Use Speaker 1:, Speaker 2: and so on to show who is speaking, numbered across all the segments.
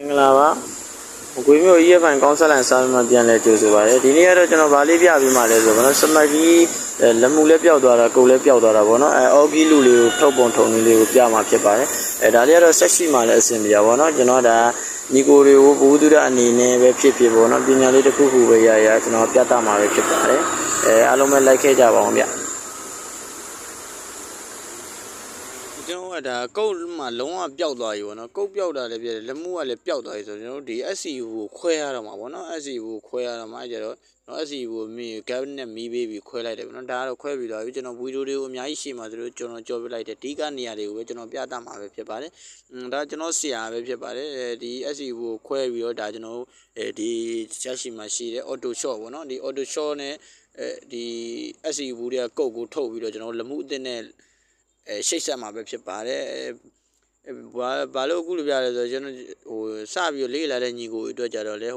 Speaker 1: မင်္ဂလာပါ။ကိုမျိုးရေးဖိုင်ကောင်းဆက်လန်စားပြီးမှပြန်လဲကြိုဆိုပါရစေ။ဒီနေ့ကတော့ကျွန်တော်ဗာလေးပြပြီးမှလဲဆိုတော့စမတ်ကြီးလက်မှုလည်းပျောက်သွားတာကိုယ်လည်းပျောက်သွားတာပေါ့နော်။အော်ဂီလူလေးကိုထုတ်ပုံထုံလေးကိုပြမှာဖြစ်ပါတယ်။ဒါလေးကတော့ဆက်ရှိမှလည်းအဆင်ပြေပါပေါ့နော်။ကျွန်တော်ဒါညီကိုတွေကိုဘုသူဒ္ဓအနေနဲ့ပဲဖြစ်ဖြစ်ပေါ့နော်။ပညာလေးတစ်ခုခုပဲရကျွန်တော်ပြသမှာပဲဖြစ်ပါတယ်။အားလုံးပဲလိုက်ခဲ့ကြပါအောင်ဗျ။ကျွန်တော်ကဒါကုတ်မှာလုံးဝပျောက်သွားပြီပေါ့နော်ကုတ်ပျောက်တာလည်းပြတယ်လက်မှုကလည်းပျောက်သွားပြီဆိုတော့ကျွန်တော်ဒီ SCU ကိုခွဲရတော့မှာပေါ့နော် SCU ကိုခွဲရတော့မှာကျတော့ကျွန်တော် SCU ကိုမီ cabinet မီးပေးပြီးခွဲလိုက်တယ်ပေါ့နော်ဒါကတော့ခွဲပြီးသွားပြီကျွန်တော်ဗီဒီယိုတွေကိုအများကြီးရှေ့မှာဆိုတော့ကျွန်တော်ကြော်ပြလိုက်တယ်ဒီကနေရာတွေကိုပဲကျွန်တော်ပြသမှာပဲဖြစ်ပါတယ်ဒါကျွန်တော်ဆရာပဲဖြစ်ပါတယ်ဒီ SCU ကိုခွဲပြီးတော့ဒါကျွန်တော်ဒီချက်ရှိမှာရှိတဲ့ auto shot ပေါ့နော်ဒီ auto shot နဲ့ဒီ SCU ဘူးတွေကကုတ်ကိုထုတ်ပြီးတော့ကျွန်တော်လက်မှုအသစ်နဲ့ရှိတ်ဆက်မှာပဲဖြစ်ပါတယ်ဘာလို့အခုလိုပြလဲဆိုတော့ကျွန်တော်စပြီးလေးလာတဲ့ညီကိုအတွက်ကြတော့လေ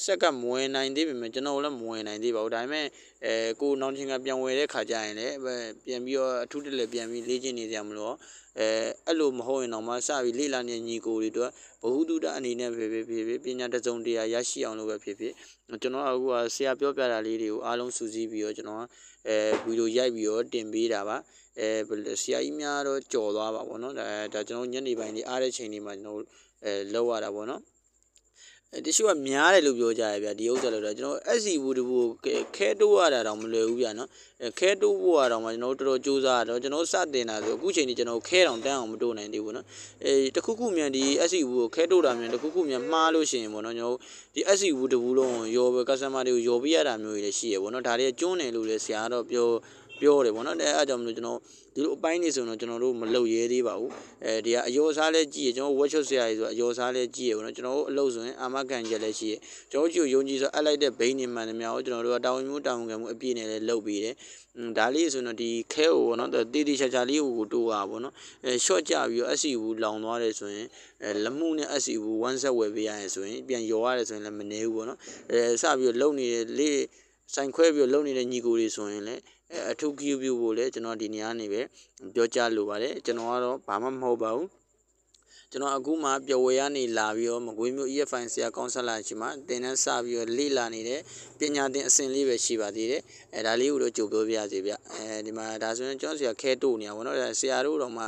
Speaker 1: စက်ကမဝင်နိုင်သေးပေမဲ့ကျွန်တော်လည်းမဝင်နိုင်သေးပါဘူးဒါပေမဲ့ကိုနောင်ချင်းကပြန်ဝယ်တဲ့ခါကျရင်လည်းပြန်ပြီးတော့အထူးတက်လည်းပြန်ပြီးလေ့ကျင့်နေကြမလို့အဲ့လိုမဟုတ်ရင်တော့မှစပြီးလေးလာတဲ့ညီကိုတွေအတွက်ဘဟုတုတအနေနဲ့ဖြစ်ပညာတစုံတရာရရှိအောင်လို့ပဲဖြစ်ကျွန်တော်အခုဆရာပြောပြတာလေးတွေကိုအားလုံးစုစည်းပြီးတော့ကျွန်တော်ဗီဒီယိုရိုက်ပြီးတော့တင်ပေးတာပါဆရာကြီးများတော့ကြော်သွားပါဗောနော်ဒါကျွန်တော်ညနေပိုင်းလေးအားတဲ့ချိန်လေးမှာကျွန်တော်လောက်ရတာဗောနော်တချို့ကများတယ်လို့ပြောကြရဗျာဒီဥစ္စာလို့တော့ကျွန်တော် SC ဘူးတဘူးခဲတိုးရတာတော့မလွယ်ဘူးဗျာနော်ခဲတိုးဖို့ရတော့မှကျွန်တော်တော်တော်ကြိုးစားတော့ကျွန်တော်စတင်တာဆိုအခုချိန်ကြီးကျွန်တော်ခဲတောင်တန်းအောင်မတိုးနိုင်သေးဘူးနော်တခုခုမြန်ဒီ SC ဘူးကိုခဲတိုးတာမြန်တခုခုမြန်မှားလို့ရှိရင်ဗောနော်ကျွန်တော်ဒီ SC ဘူးတဘူးလုံးရောပဲ customer တွေကိုရောပေးရတာမျိုးတွေလည်းရှိရဗောနော်ဒါတွေကကျွန်းတယ်လို့လည်းဆရာတော့ပြောတယ်ဗောနော်အဲ့အကြောင်းမလို့ကျွန်တော်ဒီလိုအပိုင်းနေဆိုတော့ကျွန်တော်တို့မလုပ်ရဲသေးပါဘူးဒီကအယောစားလဲကြည့်ရကျွန်တော် workshop ဆရာကြီးဆိုအယောစားလဲကြည့်ရဗောနော်ကျွန်တော်တို့အလုပ်ဆိုရင်အာမခံချက်လဲရှိရကျွန်တော်တို့ယုံကြည်ဆိုအပ်လိုက်တဲ့ဘိန်းနေမှန်တယ်များကိုကျွန်တော်တို့ကတာဝန်မှုတာဝန်ခံမှုအပြည့်နဲ့လဲလုပ်ပြီးတယ်ဒါလေးဆိုတော့ဒီခဲကိုဗောနော်တေးသေးချာချာလေးကိုတိုးရဗောနော်short ကြပြီးတော့ SC ဘူးလောင်သွားတယ်ဆိုရင်လက်မှုနဲ့ SC ဘူး one set ဝယ်ပေးရရင်ဆိုရင်ပြန်ရောရတယ်ဆိုရင်လည်းမနေဘူးဗောနော်စပြီးတော့လုံနေတဲ့လေးဆိုင်ခွဲပြီးတော့လုံနေတဲ့ညီကိုတွေဆိုရင်လည်းအထူးကြည့်ပြုဖို့လဲကျွန်တော်ဒီနေရာနေပဲပြောကြားလိုပါတယ်ကျွန်တော်ကတော့ဘာမှမဟုတ်ပါဘူးကျွန်တော်အခုမှပျော်ဝေရနေလာပြီးတော့မကွေးမျိုး EFI ဆရာကောင်းဆက်လာရှိမှတင်တန်းစပြီးတော့လေ့လာနေတဲ့ပညာသင်အဆင့်လေးပဲရှိပါသေးတယ်ဒါလေးကိုတော့ကြိုပြောပြရစီဗျဒီမှာဒါဆိုရင်ကျွန်တော်ဆရာခဲတို့နေရပါတော့ဆရာတို့တော့မှ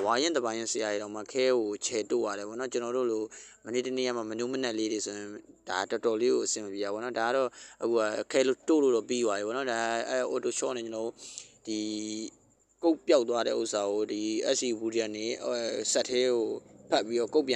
Speaker 1: ဝါရင်တပိုင်းဆရာကြီးတော့မှခဲကိုခြေတို့ရတယ်ဗောနော်ကျွန်တော်တို့လိုမနေ့တနေ့ကမှမနုမနက်လေးတွေဆိုရင်ဒါတော်တော်လေးကိုအဆင်မပြေပါဗောနော်ဒါကတော့အခုခဲလို့တို့လို့တော့ပြီးသွားပြီဗောနော်ဒါauto shot နဲ့ကျွန်တော်ဒီကုတ်ပြောက်သွားတဲ့ဥစ္စာကိုဒီ SC ဘူးတွေကနေဆက်သေးကိုဖတ်ပြီးတော့ကုတ်